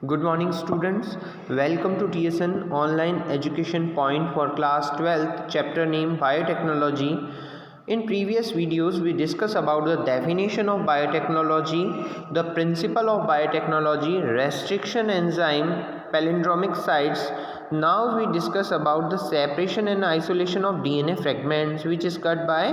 Good morning students, welcome to TSN online education point for class 12th chapter name biotechnology. In previous videos we discussed about the definition of biotechnology, the principle of biotechnology, restriction enzyme, palindromic sites. Now we discuss about the separation and isolation of DNA fragments which is cut by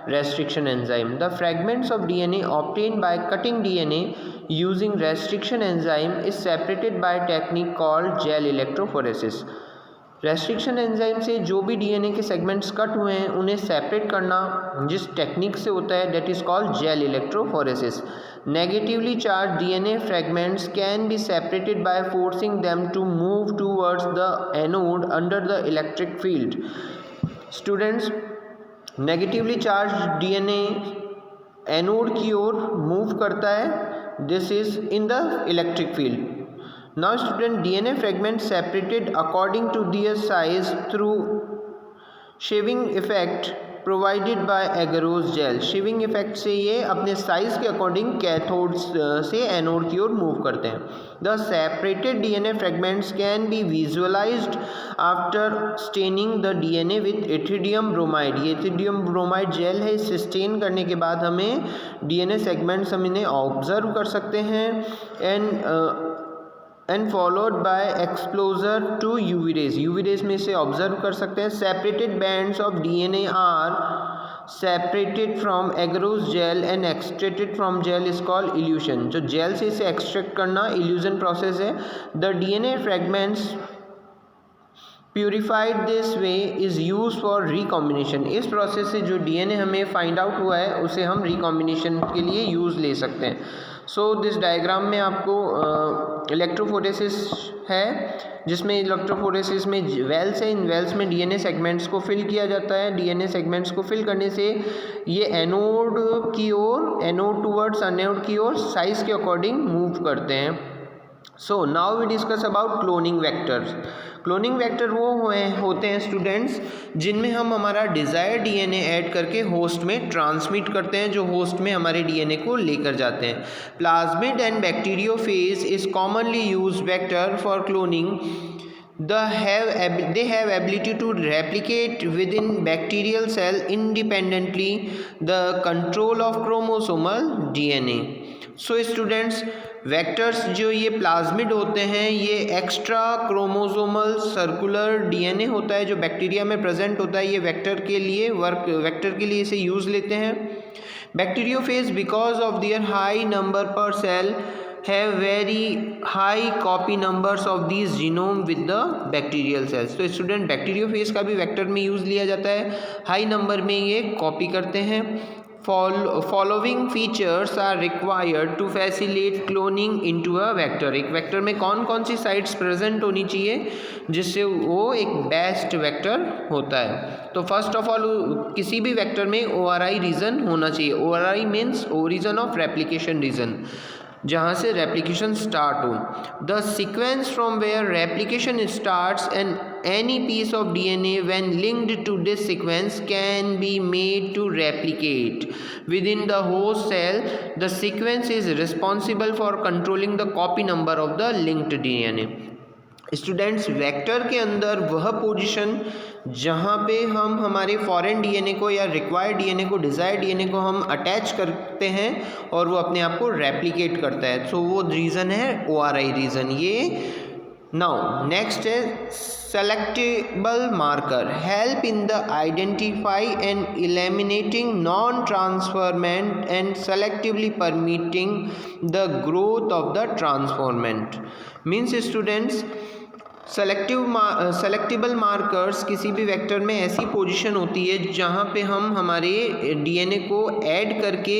restriction enzyme. The fragments of DNA obtained by cutting DNA using restriction enzyme is separated by technique called gel electrophoresis. Restriction enzyme से जो भी DNA के segments cut हुए हैं उन्हें separate करना जिस technique से होता है that is called gel electrophoresis. Negatively charge DNA fragments can be separated by forcing them to move towards the anode under the electric field. Students, negatively charge DNA anode की ओर move करता है. This is in the electric field. Now student, DNA fragments separated according to their size through shaving effect provided by agarose gel. shaving effect से ये अपने size के according cathode से anode की ओर मूव करते हैं. The separated DNA fragments can be visualized after staining the DNA with ethidium bromide. ये ethidium bromide जेल है. इसे स्टेन करने के बाद हमें DNA सेगमेंट्स हम इन्हें ऑब्जर्व कर सकते हैं and followed by exposure to UV rays. UV rays में इसे ऑब्जर्व कर सकते हैं. Separated bands of DNA are separated from agarose gel and extracted from gel is called elution. जो जेल से इसे एक्सट्रैक्ट करना इल्यूजन प्रोसेस है. The DNA fragments purified this way is use for recombination. इस process से जो DNA हमें find out हुआ है उसे हम रिकॉम्बिनेशन के लिए यूज़ ले सकते हैं. सो दिस डायग्राम में आपको इलेक्ट्रोफोरेसिस है जिसमें इलेक्ट्रोफोरेसिस में वेल्स है. इन वेल्स में डीएनए सेगमेंट्स को फिल किया जाता है. डीएनए सेगमेंट्स को फिल करने से ये एनोड की ओर, एनोड टूवर्ड्स एनोड की ओर साइज के अकॉर्डिंग मूव करते हैं. So now we discuss about cloning vectors. Cloning vector वो होते हैं स्टूडेंट्स जिनमें हम हमारा डिज़ायर डीएनए ऐड करके होस्ट में ट्रांसमिट करते हैं, जो होस्ट में हमारे डीएनए को लेकर जाते हैं. Plasmid and bacteriophage is commonly use vector for cloning. They have ability to replicate within bacterial cell independently the control of chromosomal DNA. So students, vectors जो ये प्लाज्मिड होते हैं ये एक्स्ट्रा क्रोमोसोमल सर्कुलर डीएनए होता है जो bacteria में present होता है. ये वेक्टर के लिए इसे यूज़ लेते हैं. Bacteriophage because of their high number पर cell have very high copy numbers of these genome with the bacterial cells. तो स्टूडेंट, बैक्टीरियोफेज का भी वेक्टर में यूज़ लिया जाता है. हाई नंबर में ये कॉपी करते हैं. Following features are required to facilitate cloning into a vector. एक वेक्टर में कौन कौन सी साइट्स प्रेजेंट होनी चाहिए जिससे वो एक बेस्ट वेक्टर होता है. तो फर्स्ट ऑफ ऑल किसी भी वेक्टर में ORI रीजन होना चाहिए. ORI means origin of replication region, जहाँ से रेप्लिकेशन स्टार्ट हो. The sequence from where replication starts and any piece of DNA when linked to this sequence can be made to replicate within the host cell. The sequence is responsible for controlling the copy number of the linked DNA. Students, vector के अंदर वह position जहाँ पे हम हमारे foreign DNA को या required DNA को, डिज़ायर्ड डीएनए को हम अटैच करते हैं और वो अपने आप को रेप्लिकेट करता है. तो वो रीज़न है ORI रीज़न. ये नाउ नेक्स्ट है selectable marker. Help in the identify and eliminating non transformant and selectively permitting the growth of the transformant. Means students, selectable markers किसी भी वेक्टर में ऐसी पोजीशन होती है जहाँ पे हम हमारे डीएनए को ऐड करके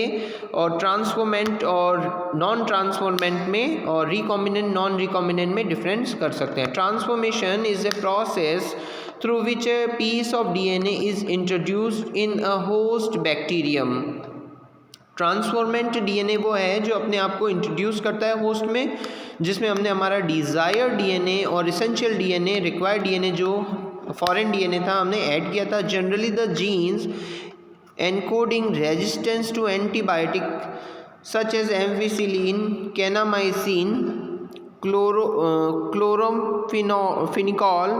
और ट्रांसफॉर्मेंट और नॉन ट्रांसफॉर्मेंट में और रिकॉम्बिनेंट नॉन रिकॉम्बिनेंट में डिफरेंस कर सकते हैं. Transformation is a process through which a piece of DNA is introduced in a host bacterium. Transformant DNA वो है जो अपने आप को इंट्रोड्यूस करता है होस्ट में, जिसमें हमने हमारा डिज़ायर डीएनए और एसेंशियल डीएनए, रिक्वायर्ड डीएनए जो फॉरेन डीएनए था हमने ऐड किया था. Generally the genes encoding resistance to antibiotic such as ampicillin, kanamycin, chloramphenicol,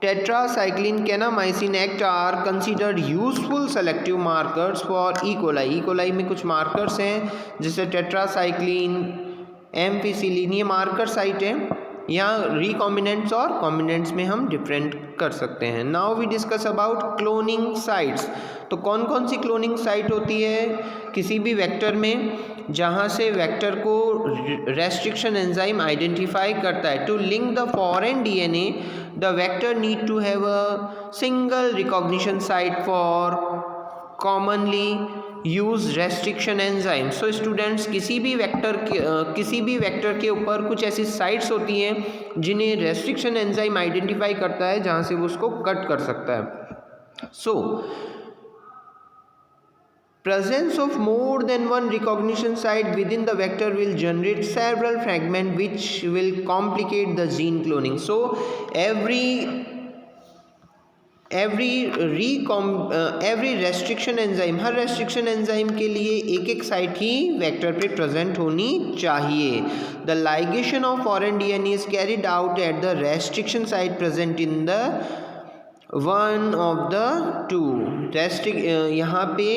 tetracycline, kanamycin act are considered useful selective markers for E. coli. E. coli में कुछ markers हैं जैसे tetracycline, ampicillin, ये marker site है। यहाँ recombinants और कॉम्बिनेंट्स में हम डिफरेंट कर सकते हैं। Now we discuss about cloning sites. तो कौन कौन सी क्लोनिंग साइट होती है किसी भी वेक्टर में, जहाँ से वेक्टर को रेस्ट्रिक्शन एंजाइम आइडेंटिफाई करता है। To link the foreign DNA the vector need to have a single recognition site for commonly use restriction enzyme. So students, किसी भी वेक्टर के ऊपर कुछ ऐसी साइट्स होती हैं जिन्हें रेस्ट्रिक्शन एंजाइम आइडेंटिफाई करता है, जहाँ से वो उसको कट कर सकता है। सो presence of more than one recognition site within the vector will generate several fragments which will complicate the gene cloning. So every restriction enzyme, her restriction enzyme के लिए एक एक साइट ही वेक्टर पे प्रेजेंट होनी चाहिए। The ligation of foreign DNA is carried out at the restriction site present in the one of the two यहाँ पे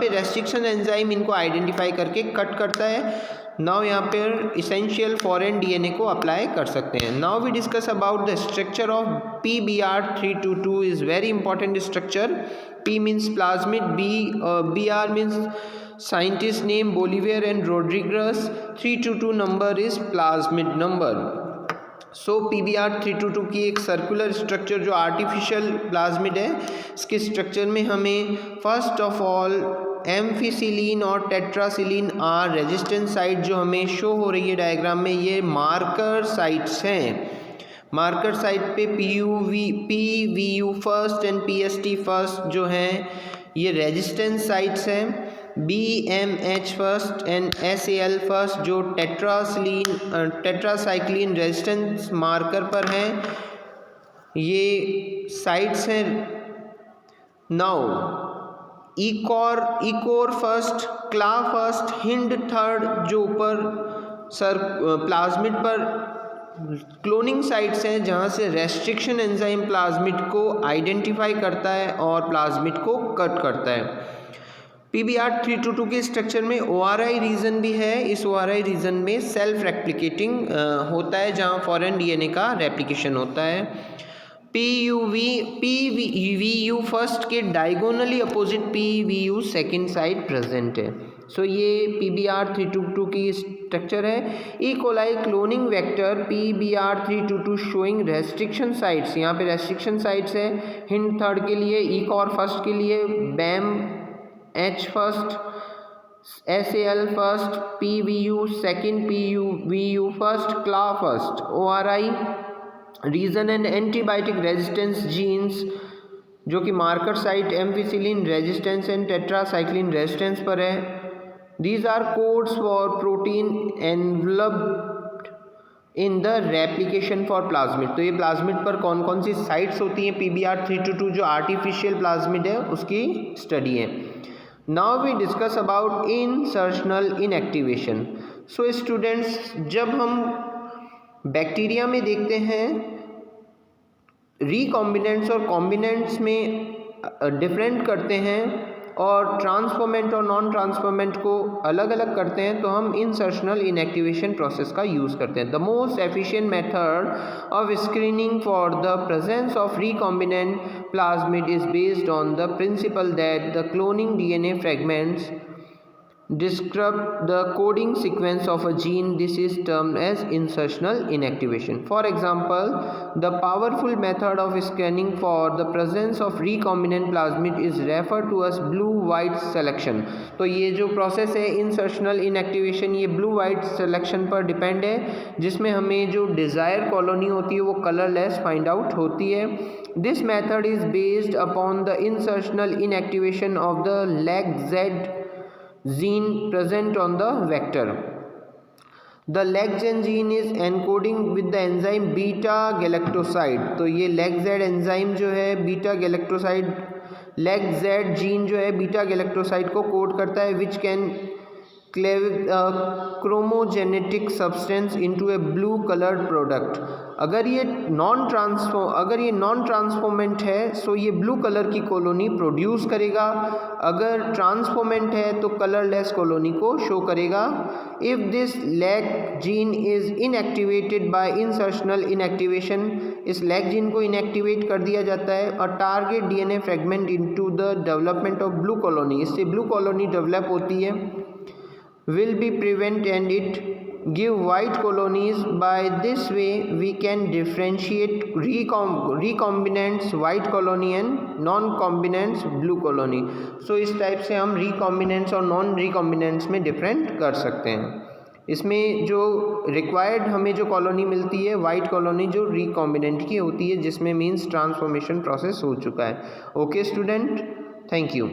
restriction enzyme इनको आइडेंटिफाई करके कट करता है। नाउ यहाँ पर इसेंशियल फॉरेन डीएनए को अप्लाई कर सकते हैं। Now we discuss about the structure of PBr322 is very important structure. P means plasmid, BR means scientist name Bolivar and Rodriguez, 322 number is plasmid number. So PBr322 की एक circular structure जो artificial plasmid है, इसके structure में हमें first of all ampicillin और टेट्रासिलिन are resistance site जो हमें शो हो रही है डायग्राम में, ये मार्कर साइट्स हैं। मार्कर साइट पे PVU first and PST first जो हैं ये रेजिस्टेंस साइट्स हैं। BMH first and SAL first जो टेट्रासाइक्लिन रेजिस्टेंस मार्कर पर हैं, ये साइट्स हैं। Now इकोर first, Cla first, hind third जो ऊपर प्लाज्मिड पर क्लोनिंग साइट्स हैं जहाँ से रेस्ट्रिक्शन एंजाइम प्लाज्मिड को आइडेंटिफाई करता है और प्लाज्मिड को कट करता है। PBr322 के स्ट्रक्चर में ORI रीजन भी है। इस ORI रीजन में सेल्फ रेप्लिकेटिंग होता है जहाँ फॉरेन डीएनए का रेप्लिकेशन होता है। PVU फर्स्ट के diagonally opposite PVU second side present है। सो ये PBr322 की स्ट्रक्चर है। E coli cloning vector PBr322 showing restriction sites, यहाँ पे रेस्ट्रिक्शन साइट्स है। हिंड थर्ड के लिए, ईकॉर फर्स्ट के लिए BAMH first, SAL first, PVU second, PVU first, Cla first. ORI region and antibiotic resistance genes जो कि marker site ampicillin resistance and tetracycline resistance पर है। These are codes for protein enveloped in the replication for plasmid. तो ये plasmid पर कौन कौन सी sites होती हैं PBr322 जो आर्टिफिशियल प्लाज्मिड है उसकी स्टडी है। Now we discuss about insertional inactivation. So students, जब हम बैक्टीरिया में देखते हैं रिकॉम्बिनेंट्स और कॉम्बिनेंट्स में डिफरेंट करते हैं और ट्रांसफॉर्मेंट और नॉन ट्रांसफॉर्मेंट को अलग अलग करते हैं, तो हम इंसर्शनल इनएक्टिवेशन प्रोसेस का यूज़ करते हैं। The most efficient method of screening for the presence of recombinant plasmid is based on the principal that the cloning DNA fragments disrupt the coding sequence of a gene. This is termed as insertional inactivation. For example, the powerful method of scanning for the presence of recombinant plasmid is referred to as blue-white selection. तो ये जो process है insertional inactivation, ये blue-white selection पर depend है, जिसमें हमें जो डिज़ायर कॉलोनी होती है वो कलरलेस फाइंड आउट होती है। This method is based upon the insertional inactivation of the LAGZ gene present on the vector. The LAGZ gene is encoding with the enzyme beta galactoside. तो ये LAGZ enzyme जो है beta galactoside, LAGZ gene जो है beta galactoside को code करता है, which can chromogenetic substance into a blue coloured product. अगर ये नॉन ट्रांसफॉर्मेंट है सो ये ब्लू कलर की कॉलोनी प्रोड्यूस करेगा, अगर ट्रांसफॉर्मेंट है तो कलरलेस कॉलोनी को शो करेगा। If this lac gene is inactivated by insertional inactivation, इस लैग जीन को इनएक्टिवेट कर दिया जाता है और target DNA fragment into the development of blue colony, इससे ब्लू कॉलोनी डेवलप होती है, will be prevent and it give white colonies. By this way we can differentiate recombinants white colony and non-combinants blue colony. So इस type से हम recombinants और non recombinants में different कर सकते हैं। इसमें जो रिक्वायर्ड हमें जो कॉलोनी मिलती है वाइट कॉलोनी जो रिकॉम्बिनेंट की होती है, जिसमें मीन्स ट्रांसफॉर्मेशन प्रोसेस हो चुका है। Okay student, thank you.